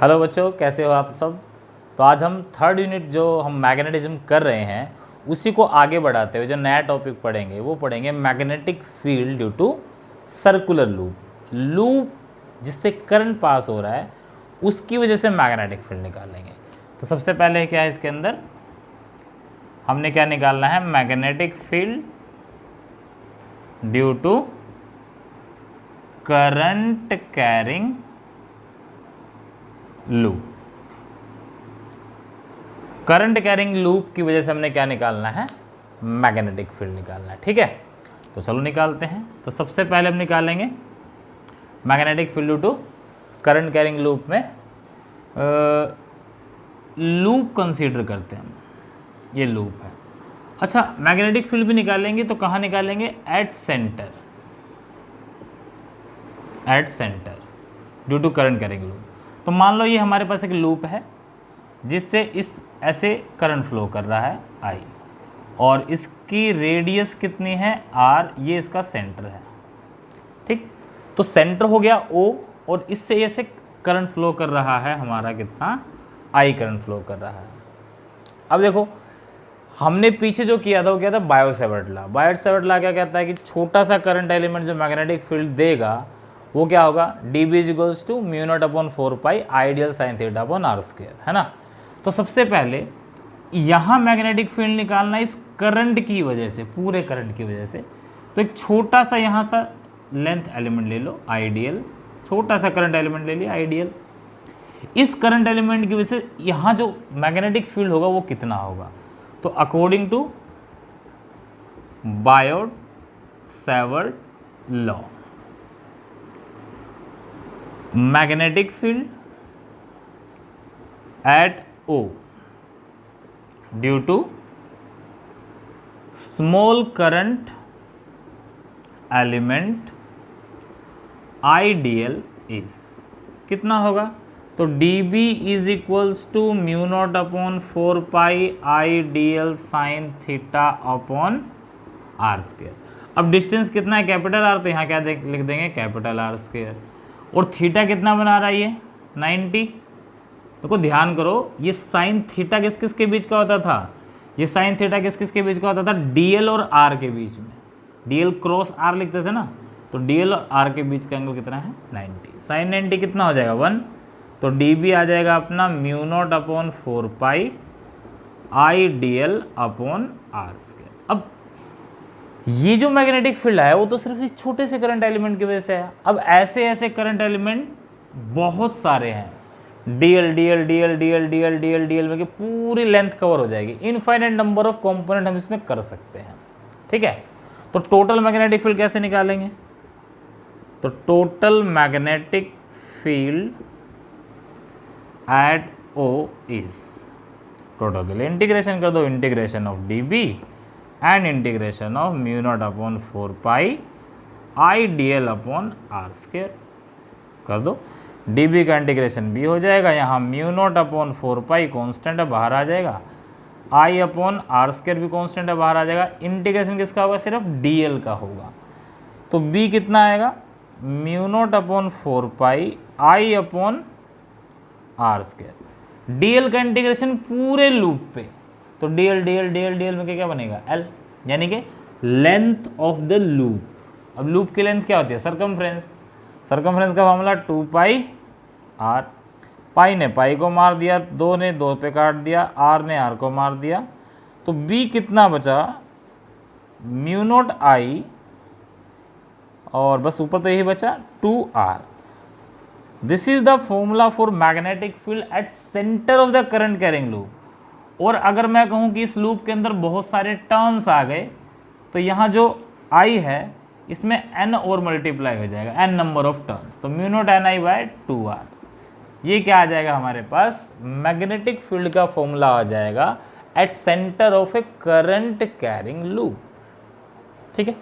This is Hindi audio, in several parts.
हेलो बच्चों, कैसे हो आप सब। तो आज हम थर्ड यूनिट जो हम मैग्नेटिज्म कर रहे हैं उसी को आगे बढ़ाते हुए जो नया टॉपिक पढ़ेंगे वो पढ़ेंगे magnetic field due to circular loop. Loop जिससे करंट पास हो रहा है उसकी वजह से मैग्नेटिक फील्ड निकालेंगे। तो सबसे पहले क्या है, इसके अंदर हमने क्या निकालना है, magnetic field due to current carrying loop. Current carrying loop की वजह से हमने क्या निकालना है, मैग्नेटिक फील्ड निकालना है। ठीक है, तो चलो निकालते हैं। तो सबसे पहले हम निकालेंगे magnetic field due to current carrying loop में लूप कंसीडर करते हैं हम, ये लूप है। अच्छा, मैग्नेटिक फील्ड भी निकालेंगे तो कहाँ निकालेंगे, at centre due to current carrying loop. तो मान लो ये हमारे पास एक लूप है जिससे इस ऐसे करंट फ्लो कर रहा है I, और इसकी रेडियस कितनी है R, ये इसका सेंटर है। ठीक, तो सेंटर हो गया O और इससे ऐसे करंट फ्लो कर रहा है हमारा कितना, I करंट फ्लो कर रहा है। अब देखो हमने पीछे जो किया था वो क्या था, बायो-सैवर्ट लॉ। बायो-सैवर्ट लॉ क्या कहता है कि छोटा सा करंट एलिमेंट जो मैग्नेटिक फील्ड देगा वो क्या होगा, dB equals to mu not upon 4 pi I dl sine theta upon r square, है ना। तो सबसे पहले यहाँ मैग्नेटिक फील्ड निकालना इस करंट की वजह से, पूरे करंट की वजह से। तो एक छोटा सा यहाँ सा लेंथ एलिमेंट ले लो आइडियल, छोटा सा करंट एलिमेंट ले लिया आइडियल। इस करंट एलिमेंट की वजह से यहाँ जो मैग्नेटिक फील्ड होगा वो कितना होगा, तो according to Biot Savart law, magnetic field at O due to small current element I dl is कितना होगा, तो dB is equals to mu not upon 4 pi I dl sine theta upon r square. अब डिस्टेंस कितना है, कैपिटल R, तो यहाँ क्या लिख देंगे, कैपिटल R स्क्वायर। और थीटा कितना बना रहा है ये 90। देखो ध्यान करो, ये साइन थीटा किस किस के बीच का होता था, ये साइन थीटा किस किस के बीच का होता था, DL और R के बीच में। DL क्रॉस R लिखते थे ना, तो DL और R के बीच का एंगल कितना है 90। साइन 90 कितना हो जाएगा 1, तो dB आ जाएगा अपना mu not upon 4 pi IDL upon R square. अब ये जो मैग्नेटिक फील्ड है वो तो सिर्फ इस छोटे से करंट एलिमेंट की वजह से है। अब ऐसे ऐसे करंट एलिमेंट बहुत सारे हैं, DL DL DL DL DL DL DL में पूरी लेंथ कवर हो जाएगी। इनफाइनाइट नंबर ऑफ कंपोनेंट हम इसमें कर सकते हैं। ठीक है, तो टोटल मैग्नेटिक फील्ड कैसे निकालेंगे, तो total magnetic field at O is, total के लिए इंटीग्रेशन कर दो, integration of dB and integration of mu not upon 4 pi IDL upon R square कर दो। dB का इंटीग्रेशन भी हो जाएगा, यहाँ mu not upon 4 pi constant है, बाहर आ जाएगा। I अपॉन R स्क्वायर भी कॉन्स्टेंट है, बाहर आ जाएगा। इंटीग्रेशन किसका होगा, सिर्फ DL का होगा। तो B कितना आएगा, mu not upon 4 pi I upon R square. DL का इंटीग्रेशन पूरे लूप पे, तो DL DL DL DL में क्या बनेगा, L, यानी कि लेंथ ऑफ द लूप। अब लूप की लेंथ क्या होती है, सर्कमफ्रेंस। सर्कमफ्रेंस का फार्मूला 2 पाई R, पाई ने पाई को मार दिया, 2 ने 2 पे काट दिया, R ने R को मार दिया। तो B कितना बचा, म्यू नॉट I, और बस ऊपर तो यही बचा 2R। This is the formula for magnetic field eight centre of the current carrying loop. और अगर मैं कहूँ कि इस लूप के अंदर बहुत सारे टर्न्स आ गए, तो यहाँ जो I है इसमें n और मल्टीप्लाई हो जाएगा, n नंबर ऑफ टर्न्स, तो mu not NI by 2R। ये क्या आ जाएगा हमारे पास, मैग्नेटिक फील्ड का फॉर्मूला आ जाएगा at centre of a current carrying loop. ठीक है,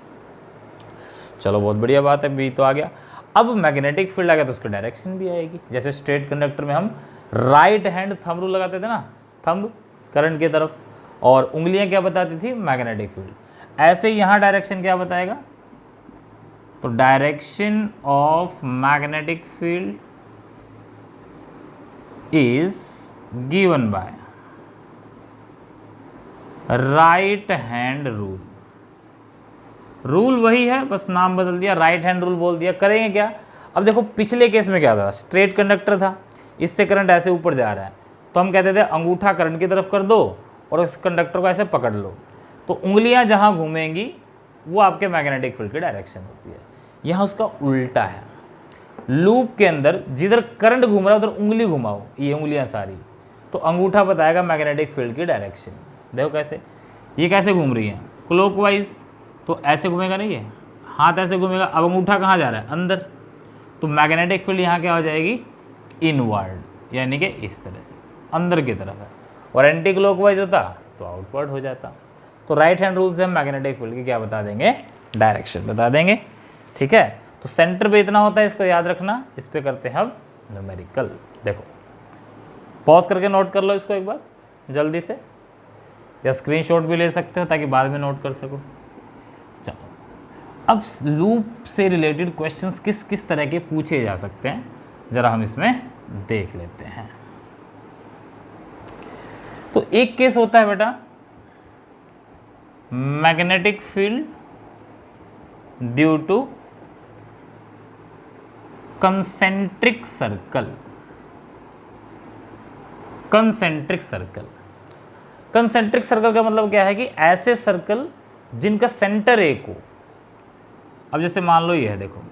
चलो बहुत बढ़िया बात है, B तो आ गया। अब मैग्नेटिक फील्ड आ गया तो उसकी डायरेक्शन भी आएगी। जैसे स्ट्रेट कंडक्टर में हम राइट हैंड थंब रूल लगाते थे ना, थंब करंट की तरफ, और उंगलियां क्या बताती थी, मैग्नेटिक फील्ड। ऐसे यहाँ डायरेक्शन क्या बताएगा, तो direction of magnetic field is given by right hand rule. Rule वही है, बस नाम बदल दिया, राइट हैंड रूल बोल दिया। करेंगे क्या? अब देखो पिछले केस में क्या था, स्ट्रेट कंडक्टर था, इससे करंट ऐसे ऊपर जा रहा है, तो हम कहते थे अंगूठा करंट की तरफ कर दो और इस कंडक्टर को ऐसे पकड़ लो, तो उंगलियां जहां घूमेंगी वो आपके मैग्नेटिक फील्ड की डायरेक्शन होती है। यहाँ उसका उल्टा है, लूप के अंदर जिधर करंट घूम रहा है उधर उंगली घुमाओ, ये उंगलियां सारी, तो अंगूठा बताएगा मैग्नेटिक फील्ड की डायरेक्शन। देखो कैसे, ये कैसे घूम रही है क्लॉकवाइज, तो ऐसे घूमेगा नहीं है, हाथ ऐसे घूमेगा। अब अंगूठा कहाँ जा रहा है? अंदर, तो मैग्नेटिक फील्ड यहाँ क्या हो जाएगी? इनवर्ड, यानी कि इस तरह से अंदर की तरफ है। और एंटी क्लॉकवाइज होता तो आउटवर्ड हो जाता। तो राइट हैंड रूल से हम मैग्नेटिक फील्ड की क्या बता देंगे? डायरेक्शन बता देंगे। ठीक है, तो सेंटर पे इतना होता है, इसको याद रखना। इस पे करते हैं हम न्यूमेरिकल। देखो पॉज करके नोट कर लो इसको एक बार जल्दी से, या स्क्रीनशॉट भी ले सकते हो ताकि बाद में नोट कर सको। चलो, अब लूप से रिलेटेड क्वेश्चंस किस किस तरह के पूछे जा सकते हैं जरा हम इसमें देख लेते हैं। तो एक केस होता है बेटा magnetic field due two concentric circle. Concentric circle, concentric circle का मतलब क्या है कि ऐसे सर्कल जिनका सेंटर एक हो। अब जैसे मान लो ये है, देखो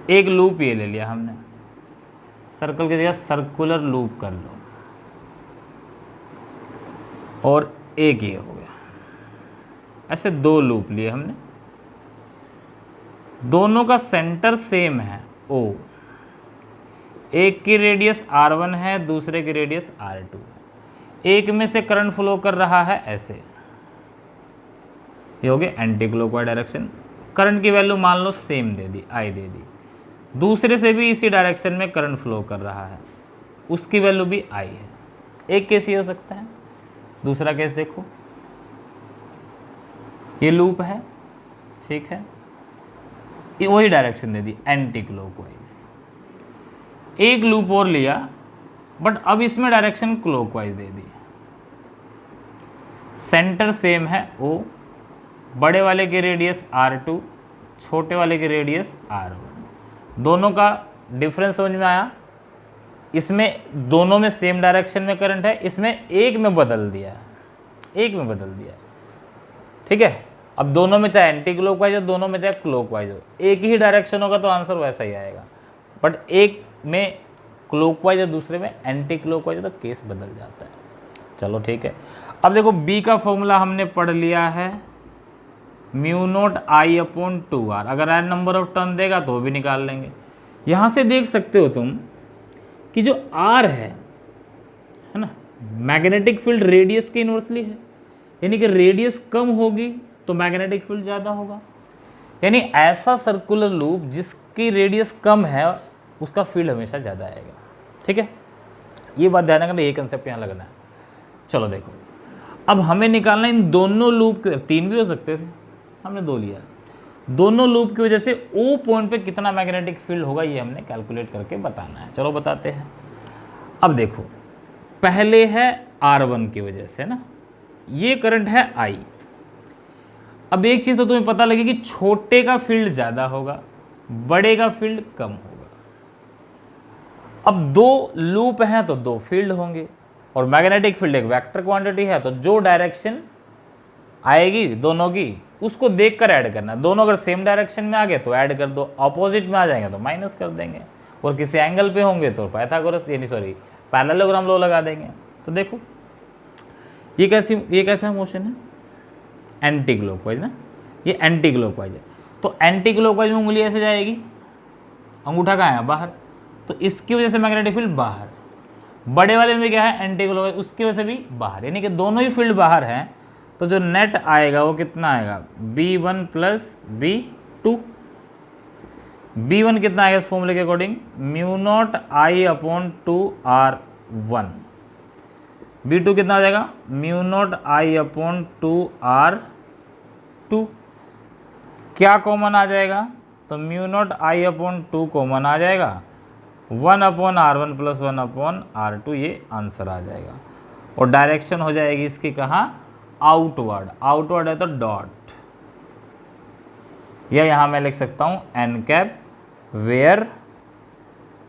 एक लूप ये ले लिया हमने, सर्कल की जगह सर्कुलर लूप कर लो, और एक ये हो गया। ऐसे दो लूप लिए हमने, दोनों का सेंटर सेम है O, एक की रेडियस R1 है, दूसरे की रेडियस R2। एक में से करंट फ्लो कर रहा है ऐसे, ये हो गया एंटी क्लॉकवाइज डायरेक्शन। करंट की वैल्यू मान लो सेम दे दी, I दे दी। दूसरे से भी इसी डायरेक्शन में करंट फ्लो कर रहा है, उसकी वैल्यू भी I है। एक केस ये हो सकता है। दूसरा केस देखो, ये लूप है, ठीक है, ये वही डायरेक्शन दे दी एंटी क्लॉकवाइज। एक लूप और लिया, बट अब इसमें डायरेक्शन क्लॉकवाइज दे दी। सेंटर सेम है O, बड़े वाले की रेडियस R2, छोटे वाले की रेडियस R1। दोनों का डिफरेंस समझ में आया? इसमें दोनों में सेम डायरेक्शन में करंट है, इसमें एक में बदल दिया, एक में बदल दिया। ठीक है, अब दोनों में चाहे एंटी क्लॉकवाइज हो, दोनों में चाहे क्लॉकवाइज हो, एक ही डायरेक्शन होगा तो आंसर वैसा ही आएगा। बट एक में क्लॉकवाइज और दूसरे में एंटी क्लॉकवाइज तो केस बदल जाता है। चलो ठीक है, अब देखो B का फॉर्मूला हमने पढ़ लिया है, mu naught I upon 2R। अगर n नंबर ऑफ टर्न देगा तो भी निकाल लेंगे। यहाँ से देख सकते हो तुम कि जो R है ना, मैग्नेटिक फील्ड रेडियस के इनवर्सली है, यानी कि रेडियस कम होगी तो मैग्नेटिक फील्ड ज़्यादा होगा। यानी ऐसा सर्कुलर लूप जिसकी रेडियस कम है उसका फील्ड हमेशा ज़्यादा आएगा। ठीक है, ये बात ध्यान रखना, ये कंसेप्ट यहाँ लगना है। चलो देखो, अब हमें निकालना इन दोनों लूप के, तीन भी हो सकते थे, हमने दो लिया, दोनों लूप की वजह से O पॉइंट पे कितना मैग्नेटिक फील्ड होगा ये हमने कैलकुलेट करके बताना है। चलो बताते हैं। अब देखो, पहले है R1 की वजह से ना, ये करंट है I। अब एक चीज़ तो तुम्हें पता लगी कि छोटे का फील्ड ज़्यादा होगा, बड़े का फील्ड कम होगा। अब दो लूप हैं तो दो फील्ड होंगे, और मैग्नेटिक फील्ड एक वेक्टर क्वांटिटी है, तो जो डायरेक्शन आएगी दोनों की उसको देखकर ऐड करना। दोनों अगर सेम डायरेक्शन में आ गए तो ऐड कर दो, अपोजिट में आ जाएंगे तो माइनस कर देंगे, और किसी एंगल पे होंगे तो पाइथागोरस यानी सॉरी पैरेललोग्राम लॉ लगा देंगे। तो देखो ये कैसा मोशन है? एंटी क्लॉकवाइज ना, ये एंटी क्लॉकवाइज है। तो एंटी क्लॉकवाइज में उंगली ऐसे जाएगी, अंगूठा कहाँ है? बाहर, तो इसकी वजह से मैग्नेटिक फील्ड बाहर। बड़े वाले में क्या है? एंटी क्लॉकवाइज, उसकी वजह से भी बाहर, यानी कि दोनों ही फील्ड बाहर हैं। तो जो नेट आएगा वो कितना आएगा? B1 plus B2। B1 कितना आएगा इस फॉर्मूले के according? Mu naught I upon 2R1। B2 कितना आ जाएगा? Mu naught I upon 2R2। क्या कॉमन आ जाएगा? तो mu naught I upon 2 common आ जाएगा, 1/r1 + 1/r2, ये आंसर आ जाएगा। और डायरेक्शन हो जाएगी इसकी कहाँ, आउटवर्ड, आउटवर्ड है तो डॉट, या यहाँ मैं लिख सकता हूँ n cap, where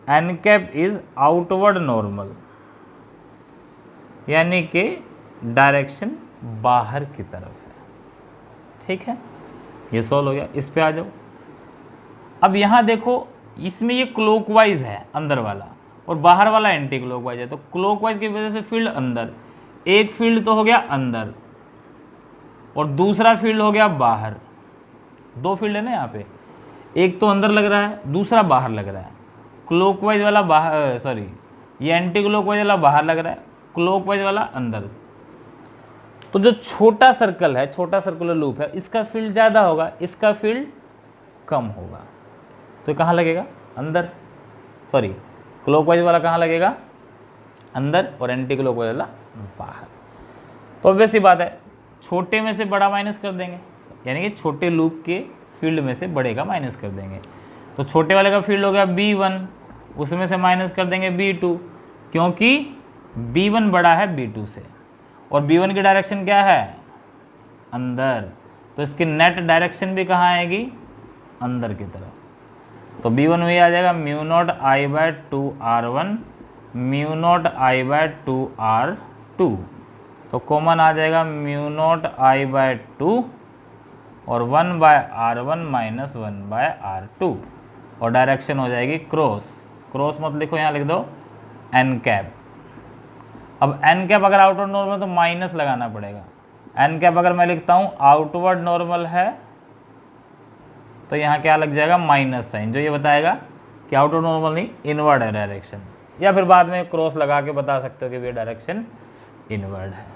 n cap is outward normal, यानी कि डायरेक्शन बाहर की तरफ है। ठीक है, ये सॉल्व हो गया। इस पे आ जाओ। अब यहाँ देखो, इसमें ये क्लॉकवाइज है अंदर वाला और बाहर वाला एंटी क्लॉकवाइज है, तो क्लॉकवाइज की वजह से फील्ड अंदर, एक फील्ड तो हो गया अंदर और दूसरा फील्ड हो गया बाहर। दो फील्ड है ना यहाँ पे, एक तो अंदर लग रहा है, दूसरा बाहर लग रहा है। क्लॉकवाइज वाला बाहर, सॉरी ये एंटी क्लॉकवाइज वाला बाहर लग रहा है, क्लॉकवाइज वाला अंदर। तो जो छोटा सर्कल है, छोटा सर्कुलर लूप है, इसका फील्ड ज़्यादा होगा, इसका फील्ड कम होगा। तो कहाँ लगेगा, अंदर, सॉरी क्लॉकवाइज वाला कहाँ लगेगा, अंदर, और एंटी क्लॉकवाइज वाला बाहर। तो ऑब्वियस सी बात है, छोटे में से बड़ा माइनस कर देंगे, यानी कि छोटे लूप के फील्ड में से बड़े का माइनस कर देंगे। तो छोटे वाले का फील्ड हो गया B1, उसमें से माइनस कर देंगे B2, क्योंकि B1 बड़ा है B2 से, और B1 की डायरेक्शन क्या है, अंदर, तो इसकी नेट डायरेक्शन भी कहाँ आएगी, अंदर की तरफ। तो B1 में आ जाएगा μ0I/2R1 μ0I/2R2, तो कॉमन आ जाएगा μ0I/2 और 1/R1 - 1/R2, और डायरेक्शन हो जाएगी क्रॉस, क्रॉस मत लिखो, यहाँ लिख दो n कैप। अब n कैप अगर आउटवर्ड नॉर्मल तो माइनस लगाना पड़ेगा। n कैप अगर मैं लिखता हूँ आउटवर्ड नॉर्मल है तो यहाँ क्या लग जाएगा, माइनस साइन, जो ये बताएगा कि आउटवर्ड नॉर्मल नहीं, इनवर्ड है डायरेक्शन, या फिर बाद में क्रॉस लगा के बता सकते हो कि ये डायरेक्शन इनवर्ड है।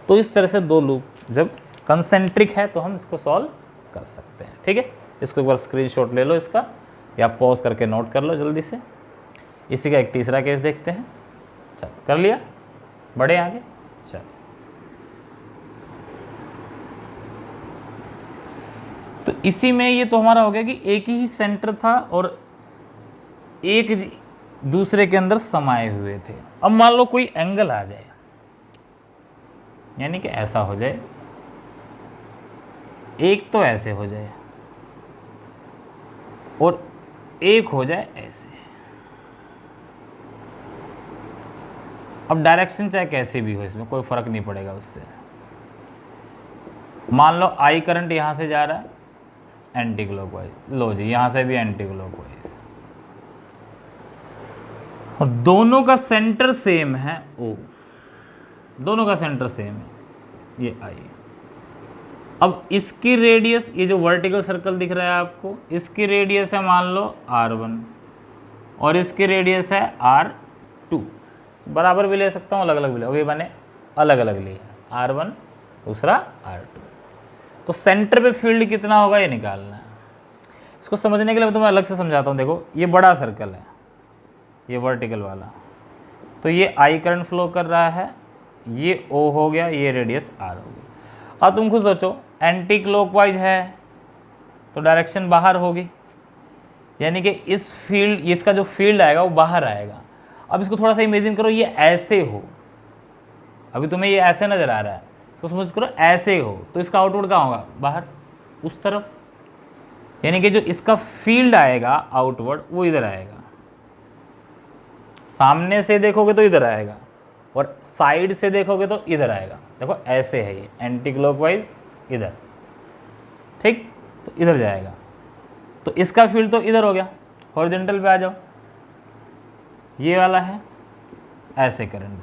तो इस तरह से दो लूप जब कंसेंट्रिक है तो हम इसको सॉल्व कर सकते हैं। ठीक है, इसको एक बार स्क्रीनशॉट ले लो इसका, या पॉज करके नोट कर लो जल्दी से। इसी का एक तीसरा केस देखते हैं। चलो, कर लिया, बढ़े आगे। चलो, तो इसी में ये तो हमारा हो गया कि एक ही सेंटर था और एक दूसरे के अंदर समाये हुए थे। अब मान लो कोई एंगल आ जाए, यानी कि ऐसा हो जाए, एक तो ऐसे हो जाए और एक हो जाए ऐसे। अब डायरेक्शन चाहे कैसी भी हो, इसमें कोई फर्क नहीं पड़ेगा उससे। मान लो I करंट यहां से जा रहा है एंटी क्लॉकवाइज, लो जी यहां से भी एंटी क्लॉकवाइज, और दोनों का सेंटर सेम है O, दोनों का सेंटर सेम है, ये I। अब इसकी रेडियस, ये जो वर्टिकल सर्कल दिख रहा है आपको, इसकी रेडियस है मान लो R1 और इसकी रेडियस है R2। बराबर भी ले सकता हूँ, अलग अलग भी ले, अभी मैंने अलग अलग लिया, R1 दूसरा R2। तो सेंटर पे फील्ड कितना होगा ये निकालना है। इसको समझने के लिए मैं तुम्हें अलग से समझाता हूँ। देखो, ये बड़ा सर्कल है, ये वर्टिकल वाला, तो ये I करंट फ्लो कर रहा है, ये O हो गया, ये रेडियस R हो गई। अब तुम खुद सोचो, एंटी क्लॉकवाइज है तो डायरेक्शन बाहर होगी, यानी कि इस फील्ड, इसका जो फील्ड आएगा वो बाहर आएगा। अब इसको थोड़ा सा इमेजिन करो, ये ऐसे हो, अभी तुम्हें ये ऐसे नजर आ रहा है, तो समझ करो ऐसे हो, तो इसका आउटवर्ड कहाँ होगा, बाहर, उस तरफ, यानी कि जो इसका फील्ड आएगा आउटवर्ड वो इधर आएगा। सामने से देखोगे तो इधर आएगा और साइड से देखोगे तो इधर आएगा। देखो ऐसे है ये एंटी क्लॉकवाइज इधर, ठीक, तो इधर जाएगा, तो इसका फील्ड तो इधर हो गया। हॉरिजॉन्टल पे आ जाओ, ये वाला है ऐसे करंट,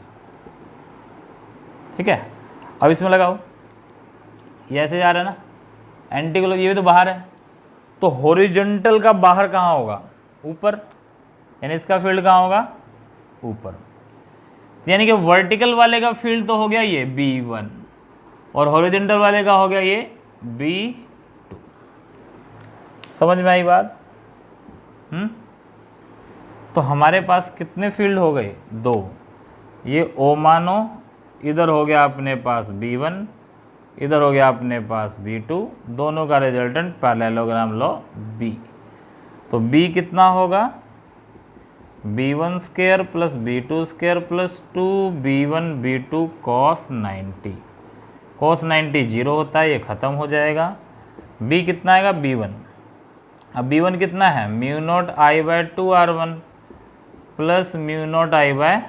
ठीक है। अब इसमें लगाओ, ये ऐसे जा रहा है ना, एंटी क्लॉक, ये भी तो बाहर है, तो हॉरिजॉन्टल का बाहर कहाँ होगा, ऊपर, यानी इसका फील्ड कहाँ होगा, ऊपर। यानी कि वर्टिकल वाले का फील्ड तो हो गया ये B1 और हॉरिजॉन्टल वाले का हो गया ये B2। समझ में आई बात? तो हमारे पास कितने फील्ड हो गए, दो। ये O मानो, इधर हो गया अपने पास B1, इधर हो गया अपने पास B2, दोनों का रिजल्टेंट पैरेललोग्राम लो B। तो B कितना होगा, b1 square plus b2 square plus 2b1 b2 cos 90। cos 90 zero होता है, ये ख़त्म हो जाएगा। b कितना आएगा b1। अब b1 कितना है mu not I by 2r1 plus mu not I by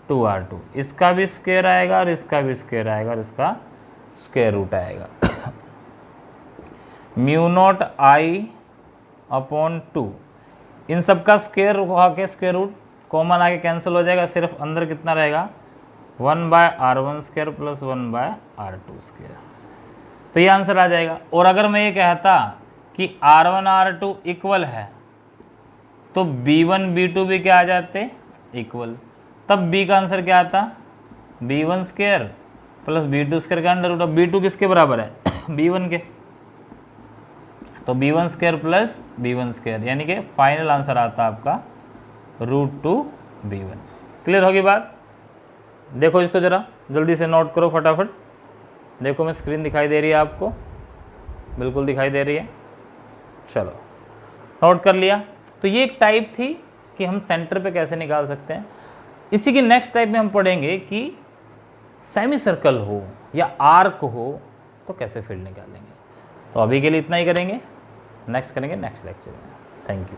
2r2। इसका भी स्क्वायर आएगा और इसका भी स्क्वायर आएगा और इसका स्क्वायर रूट आएगा। म्यू नॉट आई अपॉन 2, इन सब का स्क्वायर आके स्क्वायर रूट कॉमन आके कैंसिल हो जाएगा, सिर्फ अंदर कितना रहेगा 1 by r1 square plus 1 by r2 square. तो ये आंसर आ जाएगा। और अगर मैं ये कहता कि r1 r2 इक्वल है तो b1 b2 भी क्या आ जाते इक्वल, तब b का आंसर क्या आता b1 square plus b2 square का अंडर रूट। अब b2 किसके बराबर है b1 के, तो b1 square plus b1 square, यानी कि फाइनल आंसर आता आपका √2b1। क्लियर होगी बात? देखो इसको ज़रा जल्दी से नोट करो फटाफट। देखो मैं स्क्रीन दिखाई दे रही है आपको, बिल्कुल दिखाई दे रही है। चलो नोट कर लिया। तो ये एक टाइप थी कि हम सेंटर पे कैसे निकाल सकते हैं। इसी की नेक्स्ट टाइप में हम पढ़ेंगे कि सेमी सर्कल हो या आर्क हो तो कैसे फील्ड निकालेंगे। तो अभी के लिए इतना ही करेंगे, नेक्स्ट करेंगे नेक्स्ट लेक्चर में। Thank you.